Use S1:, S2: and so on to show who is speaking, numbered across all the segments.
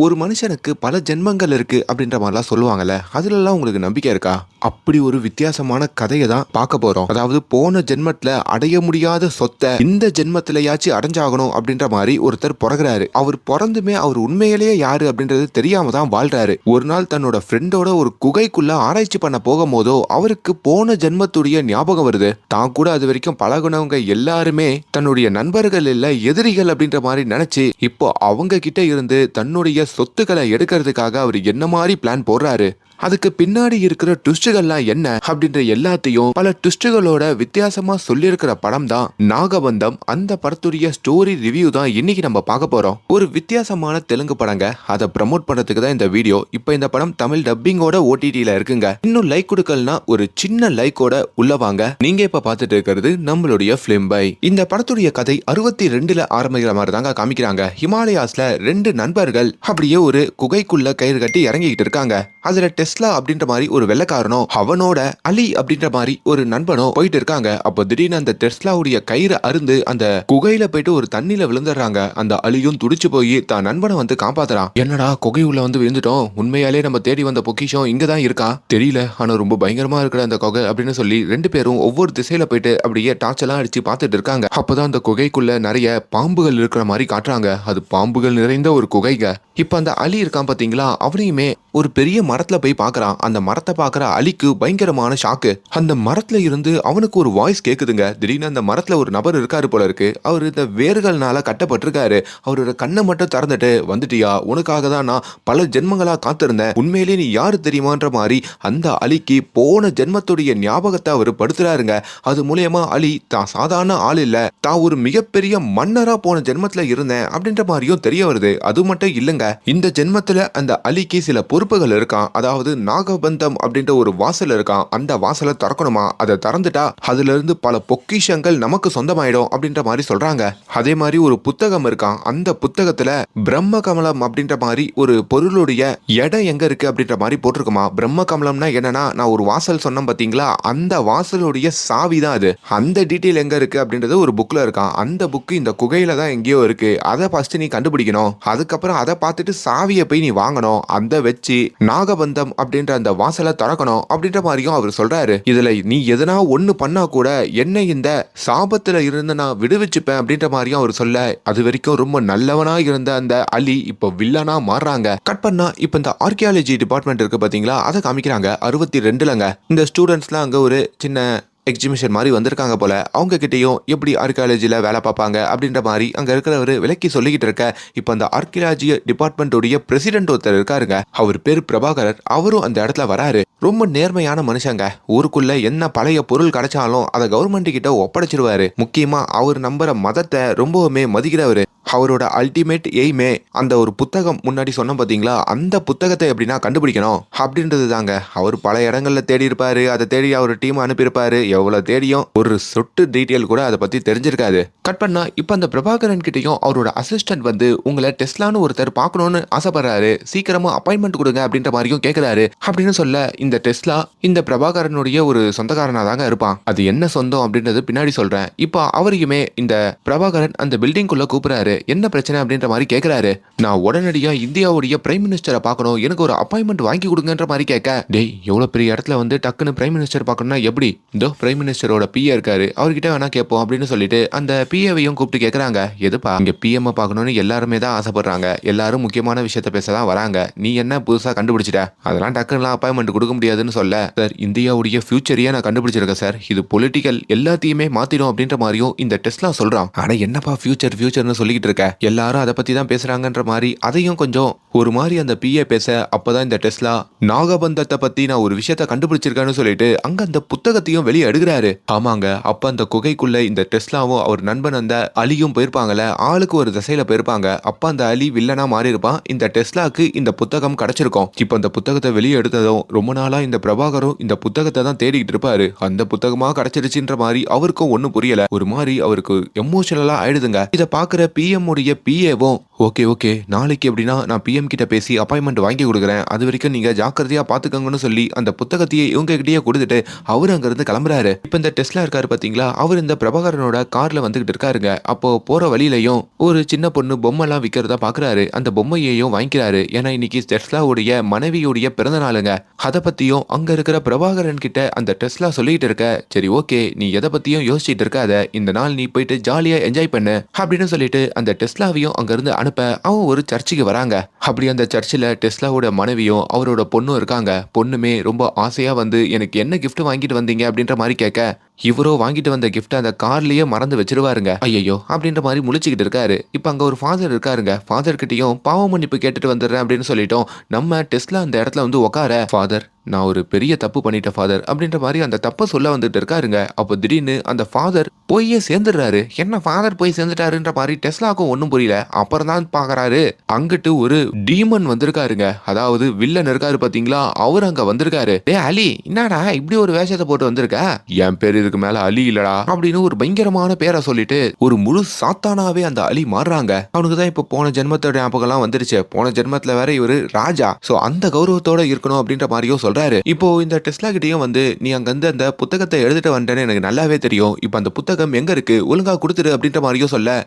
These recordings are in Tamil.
S1: ஒரு மனுஷனுக்கு பல ஜென்மங்கள் இருக்கு அப்படின்ற மாதிரிலாம் சொல்லுவாங்கல்ல, அதுலலாம் உங்களுக்கு நம்பிக்கை இருக்கா? அப்படி ஒரு வித்தியாசமான கதையை தான் பார்க்க போறோம். அதாவது போன ஜென்மத்துல அடைய முடியாத சொத்தை இந்த ஜென்மத்திலயாச்சும் அடைஞ்சாகணும் அப்படின்ற மாதிரி ஒருத்தர் பிறகுறாரு. அவர் பிறந்துமே அவர் உண்மையிலேயே யாரு அப்படின்றது தெரியாம தான் வாழ்றாரு. ஒரு நாள் தன்னோட ஃப்ரெண்டோட ஒரு குகைக்குள்ள ஆராய்ச்சி பண்ண போகும் போதோ அவருக்கு போன ஜென்மத்துடைய ஞாபகம் வருது. தான் கூட அது வரைக்கும் பழகுனவங்க எல்லாருமே தன்னுடைய நண்பர்கள் இல்ல எதிரிகள் அப்படின்ற மாதிரி நினைச்சு இப்போ அவங்க கிட்ட இருந்து தன்னுடைய சொத்துக்களை எடுக்கிறதுக்காக அவர் என்ன மாதிரி பிளான் போடுறாரு, அதுக்கு பின்னாடி இருக்கிற ட்விஸ்டுகள்லாம் என்ன அப்படின்ற எல்லாத்தையும் பல ட்விஸ்டுகளோட வித்தியாசமா சொல்லியிருக்கிற படம் தான் நாகபந்தம். அந்த படத்துடைய ஸ்டோரி ரிவ்யூ தான் இன்னைக்கு நம்ம பார்க்க போறோம். ஒரு வித்தியாசமான தெலுங்கு படங்க, அதை ப்ரமோட் பண்றதுக்கு தான் இந்த வீடியோ. இப்போ இந்த படம் தமிழ் டப்பிங்கோட ஓடிடில இருக்குங்க. இன்னும் லைக் கொடுக்கலனா ஒரு சின்ன லைக்கோட உள்ள வாங்க. நீங்க இப்ப பார்த்துட்டு இருக்கிறது நம்மளுடைய ஃபிலிம் பை. இந்த படத்துடைய கதை 62ல ஆரம்பிக்கிற மாதிரி தாங்க காமிக்கிறாங்க. ஹிமாலயாஸ்ல ரெண்டு நண்பர்கள் அப்படியே ஒரு குகைக்குள்ள கயிறு கட்டி இறங்கிக்கிட்டு இருக்காங்க. அதுல டெஸ்லா அப்படின்ற மாதிரி ஒரு வெள்ளக்காரனோ அவனோட அலி அப்படின்ற மாதிரி ஒரு நண்பனோ போயிட்டு இருக்காங்க. அப்போ திடீர்னு அந்த டெஸ்லாவுடைய கயிறு அருந்து அந்த குகையில போயிட்டு ஒரு தண்ணியில விழுந்துடுறாங்க. அந்த அலியும் துடிச்சு போய் தான் நண்பனை வந்து காப்பாத்துறான். என்னடா குகை உள்ள வந்து விழுந்துட்டோம், உண்மையாலே நம்ம தேடி வந்த பொக்கிஷம் இங்கதான் இருக்கா தெரியல, ஆனா ரொம்ப பயங்கரமா இருக்கிற அந்த குகை அப்படின்னு சொல்லி ரெண்டு பேரும் ஒவ்வொரு திசையில போயிட்டு அப்படியே டார்ச் எல்லாம் அடிச்சு பார்த்துட்டு இருக்காங்க. அப்பதான் அந்த குகைக்குள்ள நிறைய பாம்புகள் இருக்கிற மாதிரி காட்டுறாங்க. அது பாம்புகள் நிறைந்த ஒரு குகைங்க. இப்ப அந்த அலி இருக்கான் பாத்தீங்களா, அவனையுமே ஒரு பெரிய மரத்துல போய் பாக்குறான். அந்த மரத்தை பாக்குற அலிக்கு பயங்கரமான ஷாக்கு. அந்த மரத்துல இருந்து அவனுக்கு ஒரு வாய்ஸ் கேக்குதுங்க. திடீர்னு அந்த மரத்துல ஒரு நபர் இருக்காரு போல இருக்கு. அவர் இந்த வேர்கள்னால கட்டப்பட்டிருக்காரு. அவரோட கண்ணை மட்டும் திறந்துட்டு, வந்துட்டியா, உனக்காக தான் நான் பல ஜென்மங்களா காத்திருந்தேன், உண்மையிலே நீ யாரு தெரியுமான்ற மாதிரி அந்த அலிக்கு போன ஜென்மத்துடைய ஞாபகத்தை அவர் படுத்துறாருங்க. அது மூலியமா அலி தான் சாதாரண ஆள் இல்ல, தான் ஒரு மிகப்பெரிய மன்னரா போன ஜென்மத்துல இருந்தேன் அப்படின்ற மாதிரியும் தெரிய வருது. அது மட்டும் இல்லங்க, இந்த ஜென்மத்துல அந்த அலிக்கு சில பொறுப்புகள் இருக்கான். அதாவது நாகபந்தம் அப்படின்ற ஒரு வாசல் இருக்கான். அந்த வாசலை திறக்கணுமா, அதை திறந்துட்டா அதுல இருந்து பல பொக்கிஷங்கள் நமக்கு சொந்தமாயிடும் அப்படின்ற மாதிரி சொல்றாங்க. அதே மாதிரி ஒரு புத்தகம் இருக்கான். அந்த புத்தகத்துல பிரம்ம கமலம் அப்படின்ற மாதிரி ஒரு பொருளுடைய இடம் எங்க இருக்கு அப்படின்ற மாதிரி போட்டிருக்குமா. பிரம்ம கமலம்னா என்னன்னா, நான் ஒரு வாசல் சொன்னேன் பாத்தீங்களா, அந்த வாசலுடைய சாவி தான் அது. அந்த டீட்டெயில் எங்க இருக்கு அப்படின்றது ஒரு புக்ல இருக்கான். அந்த புக்கு இந்த குகையில தான் எங்கேயோ இருக்கு. அதை ஃபர்ஸ்ட் நீ கண்டுபிடிக்கணும். அதுக்கப்புறம் அதை பார்த்துட்டு சாவியை போய் நீ வாங்கணும். அதை வச்சு நாகபந்தம் அப்படின்ற அந்த வாசலை திறக்கணும் அப்படின்ற மாதிரியும் அவர் சொல்றாரு. இதுல நீ எதனா ஒண்ணு பண்ணா கூட என்னை இந்த சாபத்துல இருந்து நான் விடுவிச்சுப்பேன் அப்படின்ற மாதிரியும் அவர் சொல்ல, அது வரைக்கும் ரொம்ப நல்லவனா இருந்த அந்த அலி இப்ப வில்லனா மாறுறாங்க. கட் பண்ணா இப்ப இந்த ஆர்கியாலஜி டிபார்ட்மெண்ட் இருக்கு பாத்தீங்களா, அதை காமிக்கிறாங்க. 62லங்க. இந்த ஸ்டூடெண்ட்ஸ்லாம் அங்க ஒரு சின்ன எக்ஸிபிஷன் மாதிரி வந்திருக்காங்க போல. அவங்க கிட்டேயும் எப்படி ஆர்கியாலஜியில் வேலை பார்ப்பாங்க அப்படின்ற மாதிரி அங்கே இருக்கிறவர் விலக்கி சொல்லிக்கிட்டு இருக்க. இப்போ அந்த ஆர்கியாலஜி டிபார்ட்மெண்ட்டோடைய பிரசிடென்ட் ஒருத்தர் இருக்காருங்க. அவர் பேர் பிரபாகரர். அவரும் அந்த இடத்துல வராரு. ரொம்ப நேர்மையான மனுஷங்க. ஊருக்குள்ள என்ன பழைய பொருள் கிடைச்சாலும் அதை கவர்மெண்ட் கிட்ட ஒப்படைச்சிருவாரு. முக்கியமா அவர் நம்புற மதத்தை ரொம்பவுமே மதிக்கிறவரு. அவரோட அல்டிமேட் எய்மே அந்த ஒரு புத்தகம் முன்னாடி சொன்ன பாத்தீங்களா, அந்த புத்தகத்தை எப்படின்னா கண்டுபிடிக்கணும் அப்படின்றது தாங்க. அவர் பல இடங்கள்ல தேடி இருப்பாரு. அதை தேடி அவர் டீம் அனுப்பியிருப்பாரு. எவ்வளவு தேடியும் ஒரு சொட்டு டீட்டெயில் கூட அதை பத்தி தெரிஞ்சிருக்காது. கட் பண்ணா இப்ப அந்த பிரபாகரன் கிட்டையும் அவரோட அசிஸ்டன்ட் வந்து உங்களை டெஸ்லான்னு ஒருத்தர் பார்க்கணும்னு ஆசைப்படுறாரு, சீக்கிரமா அப்பாயின்மெண்ட் கொடுங்க அப்படின்ற மாதிரியும் கேட்கிறாரு. அப்படின்னு சொல்ல இந்த டெஸ்லா இந்த பிரபாகரனுடைய ஒரு சொந்தக்காரனா தாங்க இருப்பான். அது என்ன சொந்தம் அப்படின்றது பின்னாடி சொல்றேன். இப்போ அவரையுமே இந்த பிரபாகரன் அந்த பில்டிங் குள்ள கூப்பிடுறாரு. என்ன பிரச்சனை அப்படின்ற மாதிரி கேட்கிறாரு. நான் உடனடியா இந்தியாவுடைய பிரைம் மினிஸ்டரை பார்க்கணும், எனக்கு ஒரு அப்பாயின்மெண்ட் வாங்கி கொடுங்கன்ற மாதிரி கேட்க, டேய் எவ்வளவு பெரிய இடத்துல வந்து டக்குன்னு பிரைம் மினிஸ்டர் பார்க்கணும்னா எப்படி, இதோ பிரைம் மினிஸ்டரோட பிஏ இருக்காரு, அவர்கிட்ட வேணா கேட்போம் அப்படின்னு சொல்லிட்டு அந்த பிஏவையும் கூப்பிட்டு கேட்கறாங்க. எதுப்பா இங்க பிஎம் பார்க்கணும்னு எல்லாருமே தான் ஆசைப்படுறாங்க, எல்லாரும் முக்கியமான விஷயத்த பேசதான் வராங்க, நீ என்ன புதுசா கண்டுபிடிச்சிட்ட, அதெல்லாம் டக்குன்னு அப்பாயின்மெண்ட் கொடுக்க முடியாதுன்னு சொல்ல, சார் இந்தியாவுடைய ஃபியூச்சரையே நான் கண்டுபிடிச்சிருக்கேன் சார், இது பொலிட்டிக்கல் எல்லாத்தையுமே மாத்திடும் அப்படின்ற மாதிரியும் இந்த டெஸ்லா சொல்றான். ஆனா என்னப்பா ஃபியூச்சர்னு சொல்லிக்கிட்டு இருக்க, எல்லாரும் அதை பத்தி தான் பேசுறாங்கன்ற மாதிரி அதையும் கொஞ்சம் ஒரு மாதிரி அந்த பிஏ பேச, அப்பதான் இந்த டெஸ்லா நாகபந்தத்தை பத்தி நான் ஒரு விஷயத்த கண்டுபிடிச்சிருக்கேன்னு சொல்லிட்டு அங்க அந்த புத்தகத்தையும் வெளியே எடுக்கிறாரு. ஆமாங்க, அப்ப அந்த குகைக்குள்ள இந்த டெஸ்லாவும் அவர் நண்பன் அந்த அலியும் போயிருப்பாங்கல்ல, ஆளுக்கு ஒரு திசையில போயிருப்பாங்க. அப்ப அந்த அலி வில்லனா மாறி இருப்பான். இந்த டெஸ்லாக்கு இந்த புத்தகம் கிடைச்சிருக்கும். இப்ப அந்த புத்தகத்தை வெளியே எடுத்ததும் ரொம்ப நாளா இந்த பிரபாகரும் இந்த புத்தகத்தை தான் தேடிக்கிட்டு இருப்பாரு. அந்த புத்தகமா கிடைச்சிருச்சுன்ற மாதிரி அவருக்கும் ஒண்ணும் புரியல. ஒரு மாதிரி அவருக்கு எமோஷனலா ஆயிடுதுங்க. இதை பாக்குற பிஏ பிஎம் உடைய பிஏவும் ஓகே ஓகே நாளைக்கு எப்படின்னா நான் பிஎம் கிட்ட பேசி அப்பாயின்மெண்ட் வாங்கி கொடுக்குறேன், அது வரைக்கும் நீங்க ஜாக்கிரதையா பாத்துக்கங்கன்னு சொல்லி அந்த புத்தகத்தையே இவங்க கிட்டயே கொடுத்துட்டு அவரு அங்க இருந்து கிளம்புறாரு. இப்ப இந்த டெஸ்லா இருக்காரு பாத்தீங்களா, அவர் இந்த பிரபாகரனோட கார்ல வந்துகிட்டு இருக்காருங்க. அப்போ போற வழியிலையும் ஒரு சின்ன பொண்ணு பொம்மை எல்லாம் விக்கிறதா பாக்குறாரு. அந்த பொம்மையையும் வாங்கிக்கிறாரு. ஏன்னா இன்னைக்கு டெஸ்லாவுடைய மனைவியுடைய பிறந்த நாளுங்க. அதை பத்தியும் அங்க இருக்கிற பிரபாகரன் கிட்ட அந்த டெஸ்லா சொல்லிட்டு இருக்க, சரி ஓகே நீ எதை பத்தியும் யோசிச்சுட்டு இருக்காத, இந்த நாள் நீ போயிட்டு ஜாலியா என்ஜாய் பண்ணு அப்படின்னு சொல்லிட்டு அந்த டெஸ்லாவையும் அங்க இருந்து அனுப்ப அவன் ஒரு சர்ச்சுக்கு வராங்க. அப்படி அந்த சர்ச்சில் டெஸ்லாவோட மனைவியும் அவரோட பொண்ணும் இருக்காங்க. பொண்ணுமே ரொம்ப ஆசையா வந்து எனக்கு என்ன கிஃப்ட் வாங்கிட்டு வந்தீங்க அப்படின்ற மாதிரி கேட்க, இவரோ வாங்கிட்டு வந்த கிஃப்ட் அந்த கார்லயே மறந்து வச்சிருவாருங்க. ஐயோ அப்படின்ற மாதிரி முழிச்சுக்கிட்டு இருக்காரு. இப்ப அங்க ஒரு ஃபாதர் இருக்காருங்க. ஃபாதர் கிட்டயும் பாவ மன்னிப்பு கேட்டுட்டு வந்துடுறேன் அப்படின்னு சொல்லிட்டோம். நம்ம டெஸ்லா அந்த இடத்துல வந்து உட்கார, ஃபாதர் நான் ஒரு பெரிய தப்பு பண்ணிட்டேன் ஃபாதர் அப்படின்ற மாதிரி அந்த தப்பை சொல்ல வந்துட்டு இருக்காருங்க. அப்போ திடீர்னு அந்த ஃபாதர் போயே சேர்ந்துடுறாரு. என்ன ஃபாதர் போய் சேர்ந்துட்டாருன்ற மாதிரி டெஸ்லாக்கும் ஒன்றும் புரியல. அப்புறம் தான் பாக்குறாரு அங்கிட்டு ஒரு டீமன் வந்திருக்காருங்க. அதாவது வில்லன் இருக்காரு பாத்தீங்களா, அவர் அங்க வந்திருக்காரு. டே அலி என்னடா இப்படி ஒரு வேஷத்தை போட்டு வந்திருக்க, என் பேரு இதுக்கு மேல அலி இல்லடா அப்படின்னு ஒரு பயங்கரமான பேரை சொல்லிட்டு ஒரு முழு சாத்தானாவே அந்த அலி மாறுறாங்க. அவனுக்கு தான் இப்ப போன ஜென்மத்தோட ஞாபகம் எல்லாம் வந்துருச்சு. போன ஜென்மத்துல வேற இவரு ராஜா, சோ அந்த கௌரவத்தோட இருக்கணும் அப்படின்ற மாதிரியும் சொல்றாரு. இப்போ இந்த டெஸ்லா கிட்டயும் வந்து நீ அங்க வந்து அந்த புத்தகத்தை எழுதிட்டு வந்துட்டேன்னு எனக்கு நல்லாவே தெரியும், இப்ப அந்த புத்தகம் எங்க இருக்கு ஒழுங்கா கொடுத்துரு அப்படின்ற மாதிரியும் சொல்ல,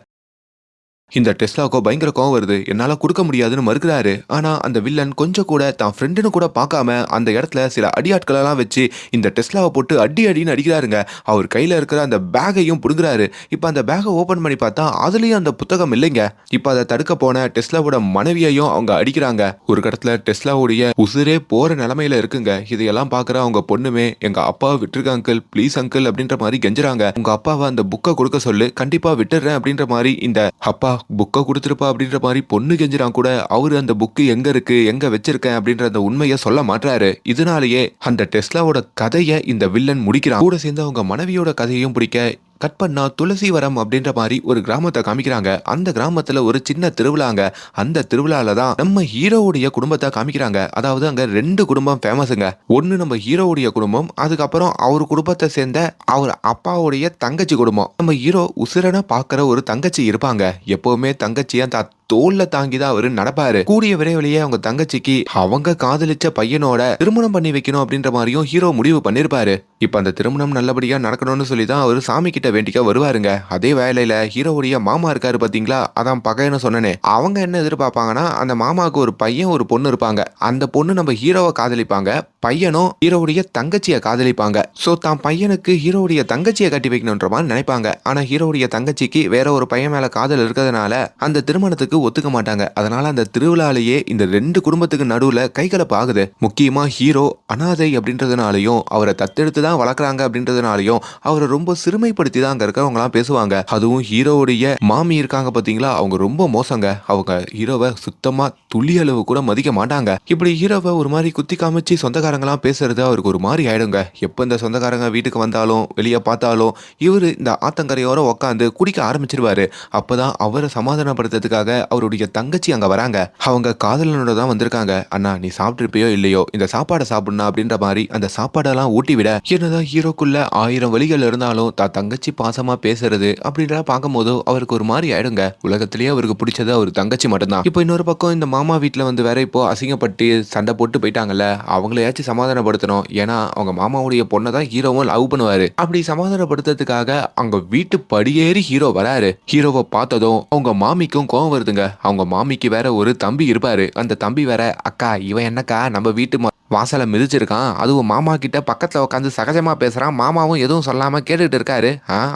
S1: இந்த டெஸ்லாக்கோ பயங்கர கோவம் வருது. என்னால கொடுக்க முடியாதுன்னு மறுக்கிறாரு. ஆனா அந்த வில்லன் கொஞ்சம் கூட தான் ஃப்ரெண்டுன்னு கூட பார்க்காம அந்த இடத்துல சில அடியாட்களெல்லாம் வச்சு இந்த டெஸ்லாவை போட்டு அடி அடின்னு அடிக்கிறாருங்க. அவர் கையில இருக்கிற அந்த பேக்கையும் புடுங்குறாரு. இப்ப அந்த பேக்கை ஓபன் பண்ணி பார்த்தா அதுலயும் அந்த புத்தகம் இல்லைங்க. இப்ப அதை தடுக்க போன டெஸ்லாவோட மனைவியையும் அவங்க அடிக்கிறாங்க. ஒரு இடத்துல டெஸ்லாவுடைய உசுரே போற நிலைமையில இருக்குங்க. இதையெல்லாம் பாக்குற அவங்க பொண்ணுமே எங்க அப்பாவை விட்டுருக்க அங்கிள் ப்ளீஸ் அங்கிள் அப்படின்ற மாதிரி கெஞ்சுறாங்க. உங்க அப்பாவை அந்த புக்கை கொடுக்க சொல்லு, கண்டிப்பா விட்டுறேன் அப்படின்ற மாதிரி இந்த அப்பா புக்கை கொடுத்துருப்பா அப்படின்ற மாதிரி பொண்ணு கெஞ்சிரான் கூட அவரு அந்த புக்கு எங்க இருக்கு எங்க வச்சிருக்கேன் அப்படின்ற அந்த உண்மையை சொல்ல மாட்டாரு. இதனாலேயே அந்த டெஸ்லாவோட கதையை இந்த வில்லன் முடிக்கிறான். கூட சேர்ந்து அவங்க மனைவியோட கதையையும் பிடிக்க கட் பண்ணா துளசிவரம் அப்படின்ற மாதிரி ஒரு கிராமத்தை காமிக்கிறாங்க. அந்த கிராமத்துல ஒரு சின்ன திருவிழாங்க. அந்த திருவிழால தான் நம்ம ஹீரோவுடைய குடும்பத்தை காமிக்கிறாங்க. அதாவது அங்க 2 குடும்பம் ஃபேமஸுங்க. ஒன்னு நம்ம ஹீரோவுடைய குடும்பம், அதுக்கப்புறம் அவர் குடும்பத்தை சேர்ந்த அவர் அப்பாவுடைய தங்கச்சி குடும்பம். நம்ம ஹீரோ உசுரனா பாக்குற ஒரு தங்கச்சி இருப்பாங்க. எப்பவுமே தங்கச்சியா தோல்ல தாங்கிதான் அவரு நடப்பாரு. கூடிய விரைவிலேயே அவங்க தங்கச்சிக்கு அவங்க காதலிச்ச பையனோட திருமணம் பண்ணி வைக்கணும் அப்படின்ற மாதிரியும் ஹீரோ முடிவு பண்ணிருப்பாரு. இப்ப அந்த திருமணம் நல்லபடியா நடக்கணும்னு சொல்லிதான் அவரு சாமி கிட்ட வேண்டிக்க வருவாருங்க. அதே வேலையில ஹீரோவுடைய மாமா இருக்காரு பாத்தீங்களா, அதான் பகைன்னு சொன்னனே, அவங்க என்ன எதிர்பார்ப்பாங்கன்னா அந்த மாமாவுக்கு ஒரு பையன் ஒரு பொண்ணு இருப்பாங்க. அந்த பொண்ணு நம்ம ஹீரோவை காதலிப்பாங்க, பையனும் ஹீரோவுடைய தங்கச்சியை காதலிப்பாங்க. சோ தான் பையனுக்கு ஹீரோவுடைய தங்கச்சியை கட்டி வைக்கணும்ன்ற மாதிரி நினைப்பாங்க. ஆனா ஹீரோவுடைய தங்கச்சிக்கு வேற ஒரு பையன் மேல காதல் இருக்கிறதுனால அந்த திருமணத்துக்கு ஒத்துக்க மாட்டாங்க. அதனால அந்த திருவிழாலேயே இந்த 2 குடும்பத்துக்கு நடுவுல கைகலப்பு ஆகுது. முக்கியமா ஹீரோ அனாதை அப்படின்றதுனாலையும் அவரை தத்தெடுத்து தான் வளர்க்குறாங்க அப்படின்றதுனாலையும் அவரை ரொம்ப சிறுமைப்படுத்தி தான் அங்க இருக்கிறவங்க எல்லாம் பேசுவாங்க. அதுவும் ஹீரோவுடைய மாமி இருக்காங்க பாத்தீங்களா, அவங்க ரொம்ப மோசங்க. அவங்க ஹீரோவை சுத்தமா துளி அளவு கூட மதிக்க மாட்டாங்க. இப்படி ஹீரோவை ஒரு மாதிரி குத்தி காமிச்சு சொந்தக்காரங்களாம் பேசுறது அவருக்கு ஒரு மாதிரி ஆயிடுங்க. எப்ப இந்த சொந்தக்காரங்க வீட்டுக்கு வந்தாலும் வெளியே பார்த்தாலும் இவரு இந்த ஆத்தங்கரையோர உட்காந்து குடிக்க ஆரம்பிச்சிருவாரு. அப்பதான் அவரை சமாதானப்படுத்துறதுக்காக அவருடைய தங்கச்சி அங்க வராங்க. அவங்க காதலனோட தான் வந்திருக்காங்க. அண்ணா நீ சாப்பிட்டுருப்பியோ இல்லையோ இந்த சாப்பாடை சாப்பிடணும் அப்படின்ற மாதிரி அந்த சாப்பாடெல்லாம் ஊட்டி விட, என்னதான் ஹீரோக்குள்ள 1000 வழிகள் இருந்தாலும் தான் தங்கச்சி பாசமா பேசுறது அப்படின்ற பார்க்கும் போது அவருக்கு ஒரு மாதிரி ஆயிடுங்க. உலகத்திலேயே அவருக்கு பிடிச்சது அவர் தங்கச்சி மட்டும்தான். இப்போ இன்னொரு பக்கம் இந்த மாமா வீட்டுல வந்து வேற இப்போ அசிங்கப்பட்டு சண்டை போட்டு போயிட்டாங்கல்ல, அவங்களையாச்சும் சமாதானப்படுத்தணும். ஏன்னா அவங்க மாமாவுடைய பொண்ணை தான் ஹீரோவும் லவ் பண்ணுவாரு. அப்படி சமாதானப்படுத்துறதுக்காக அங்க வீட்டு படியேறி ஹீரோ வராரு. ஹீரோவை பார்த்ததும் அவங்க மாமிக்கும் கோவம் வருதுங்க. அவங்க மாமிக்கு வேற ஒரு தம்பி இருப்பாரு. அந்த தம்பி வேற, அக்கா இவன் என்னக்கா நம்ம வீட்டு வாசலை மிதிச்சிருக்கான், அதுவும் மாமா கிட்ட பக்கத்துல உட்காந்து சகஜமா பேசுறான், மாமாவும் எதுவும் சொல்லாம கேட்டுட்டு இருக்காரு.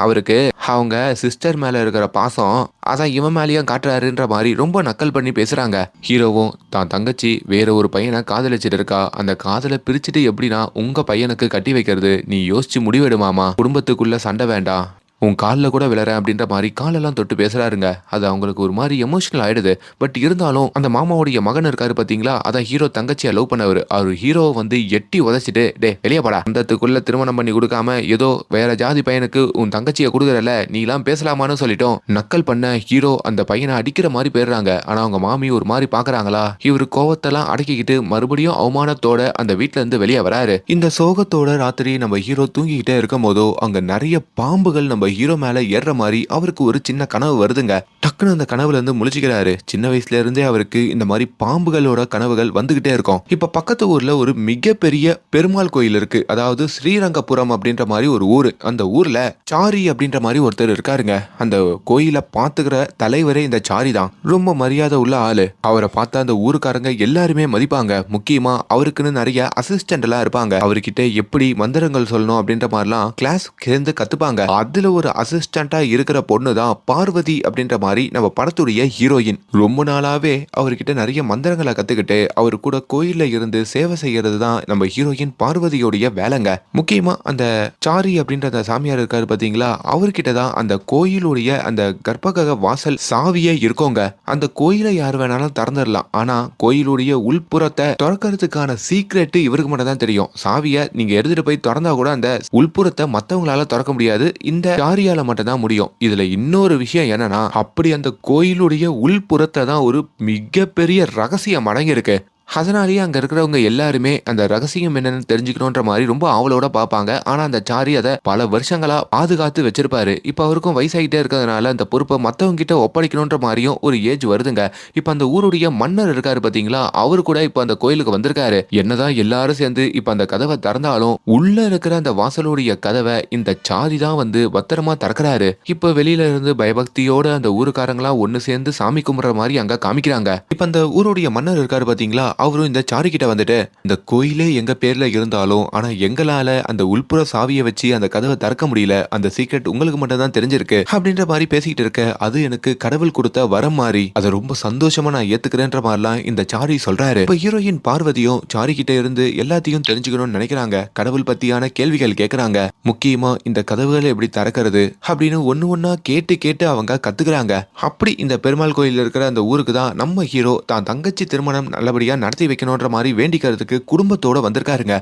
S1: அவருக்கு அவங்க சிஸ்டர் மேல இருக்கிற பாசம் அதான் இவன் மேலேயும் காட்டுறாருன்ற மாதிரி ரொம்ப நக்கல் பண்ணி பேசுறாங்க. ஹீரோவும் தான் தங்கச்சி வேற ஒரு பையனை காதலிச்சிட்டு இருக்கா, அந்த காதலை பிரிச்சுட்டு எப்படின்னா உங்க பையனுக்கு கட்டி வைக்கிறது, நீ யோசிச்சு முடிவெடுமாமா, குடும்பத்துக்குள்ள சண்டை வேண்டாம், உன் காலில் கூட விழறேன் அப்படின்ற மாதிரி காலெல்லாம் தொட்டு பேசுறாருங்க. அது அவங்களுக்கு ஒரு மாதிரி எமோஷனல் ஆயிடுது. பட் இருந்தாலும் அந்த மாமாவுடைய மகன் இருக்காரு பாத்தீங்களா, அதான் ஹீரோ தங்கச்சியை லவ் பண்ணவர். அவர் ஹீரோவை வந்து எட்டி உதச்சிட்டு டே வெளியே படா, அந்தத்துக்குள்ள திருமணம் பண்ணி கொடுக்காம ஏதோ வேற ஜாதி பையனுக்கு உன் தங்கச்சியை கொடுக்குறல, நீ எல்லாம் பேசலாமான்னு சொல்லிட்டோம் நக்கல் பண்ண ஹீரோ அந்த பையனை அடிக்கிற மாதிரி போயிடுறாங்க. ஆனா அவங்க மாமி ஒரு மாதிரி பாக்குறாங்களா, இவரு கோவத்தெல்லாம் அடக்கிக்கிட்டு மறுபடியும் அவமானத்தோட அந்த வீட்டுல இருந்து வெளியே வராரு. இந்த சோகத்தோட ராத்திரி நம்ம ஹீரோ தூங்கிக்கிட்டே இருக்கும் போதோ அங்க நிறைய பாம்புகள் நம்ம ஹீரோ மேல ஏறுற மாதிரி அவருக்கு ஒரு சின்ன கனவு வருதுங்க. டக்குன்னு அந்த கனவுல இருந்து முழிச்சுக்கிறாரு. சின்ன வயசுல இருந்தே அவருக்கு இந்த மாதிரி பாம்புகளோட கனவுகள் வந்துகிட்டே இருக்கும். இப்ப பக்கத்து ஊர்ல ஒரு மிகப்பெரிய பெருமாள் கோயில் இருக்கு. அதாவது ஸ்ரீரங்கபுரம் அப்படின்ற மாதிரி ஒரு ஊரு. அந்த ஊர்ல சாரி அப்படின்ற மாதிரி ஒருத்தர் இருக்காருங்க. அந்த கோயில பாத்துக்கிற தலைவரே இந்த சாரி தான். ரொம்ப மரியாதை உள்ள ஆளு. அவரை பார்த்தா அந்த ஊருக்காரங்க எல்லாருமே மதிப்பாங்க. முக்கியமா அவருக்குன்னு நிறைய அசிஸ்டன்ட் எல்லாம் இருப்பாங்க. அவர்கிட்ட எப்படி மந்திரங்கள் சொல்லணும் அப்படின்ற மாதிரிலாம் கிளாஸ் சேர்ந்து கத்துப்பாங்க. அதுல ஒரு அசிஸ்டண்டா இருக்கிற பொண்ணு தான் பார்வதி அப்படின்ற மாதிரி நம்ம படத்துடைய ஹீரோயின். ரொம்ப நாளாவே அவர்கிட்ட நிறைய மந்திரங்களை கத்துக்கிட்டு அவர் கூட கோயில்ல இருந்து சேவை செய்யறது தான் நம்ம ஹீரோயின் பார்வதியோடைய வேலைங்க. முக்கியமா அந்த சாரி அப்படின்ற அந்த சாமியார் இருக்காரு பாத்தீங்களா, அவர்கிட்ட தான் அந்த கோயிலுடைய அந்த கர்ப்பகிரக வாசல் சாவியே இருக்கோங்க. அந்த கோயிலை யார் வேணாலும் திறந்துடலாம். ஆனா கோயிலுடைய உள்புறத்தை திறக்கிறதுக்கான சீக்ரெட் இவருக்கு மட்டும் தான் தெரியும். சாவியை நீங்க எடுத்துட்டு போய் திறந்தா கூட அந்த உள்புறத்தை மத்தவங்களால திறக்க முடியாது. இந்த சாரியால மட்டும் தான் முடியும். இதுல இன்னொரு விஷயம் என்னன்னா, அப்படி அந்த கோயிலுடைய உள்புறத்தை தான் ஒரு மிகப்பெரிய ரகசியம் அடங்கி இருக்கு. அதனாலேயே அங்க இருக்கிறவங்க எல்லாருமே அந்த ரகசியம் என்னன்னு தெரிஞ்சுக்கணுன்ற மாதிரி ரொம்ப ஆவலோட பார்ப்பாங்க. ஆனா அந்த சாரி அதை பல வருஷங்களா பாதுகாத்து வச்சிருப்பாரு. இப்ப அவருக்கும் வயசாகிட்டே இருக்கிறதுனால அந்த பொறுப்பை மத்தவங்க கிட்ட ஒப்படைக்கணுன்ற மாதிரியும் ஒரு ஏஜ் வருதுங்க. இப்ப அந்த ஊருடைய மன்னர் இருக்காரு பாத்தீங்களா, அவரு கூட இப்ப அந்த கோயிலுக்கு வந்திருக்காரு. என்னதான் எல்லாரும் சேர்ந்து இப்ப அந்த கதவை திறந்தாலும் உள்ள இருக்கிற அந்த வாசலுடைய கதவை இந்த சாரி தான் வந்து பத்திரமா திறக்கிறாரு. இப்ப வெளியில இருந்து பயபக்தியோட அந்த ஊருக்காரங்களா ஒண்ணு சேர்ந்து சாமி கும்பிடுற மாதிரி அங்க காமிக்கிறாங்க. இப்ப அந்த ஊருடைய மன்னர் இருக்காரு பாத்தீங்களா, அவரும் இந்த சாரி கிட்ட வந்துட்டு, இந்த கோயிலே எங்க பேர்ல இருந்தாலும் ஆனா எங்களால அந்த உள்புற சாவியை வச்சு அந்த கதவை திறக்க முடியல. அந்த சீக்ரெட் உங்களுக்கு மட்டும் தான் தெரிஞ்சிருக்கு அப்படின்ற மாதிரி பேசிக்கிட்டு இருக்க. அது எனக்கு கடவுள் கொடுத்த வரம் மாதிரி, அதை ரொம்ப சந்தோஷமா நான் ஏத்துக்கிறேன்ற மாதிரிலாம் இந்த சாரி சொல்றாரு. இப்ப ஹீரோயின் பார்வதியும் சாரி கிட்ட இருந்து எல்லாத்தையும் தெரிஞ்சுக்கணும்னு நினைக்கிறாங்க. கடவுள் பத்தியான கேள்விகள் கேட்கறாங்க. முக்கியமா இந்த கதவுகளை எப்படி திறக்கிறது அப்படின்னு ஒண்ணு ஒண்ணா கேட்டு கேட்டு அவங்க கத்துக்கிறாங்க. அப்படி இந்த பெருமாள் கோயில் இருக்கிற அந்த ஊருக்கு தான் நம்ம ஹீரோ தான் தங்கச்சி திருமணம் நல்லபடியா நடத்தி வைக்கணும்ன்ற மாதிரி வேண்டிக்கிறதுக்கு குடும்பத்தோட வந்திருக்காருங்க.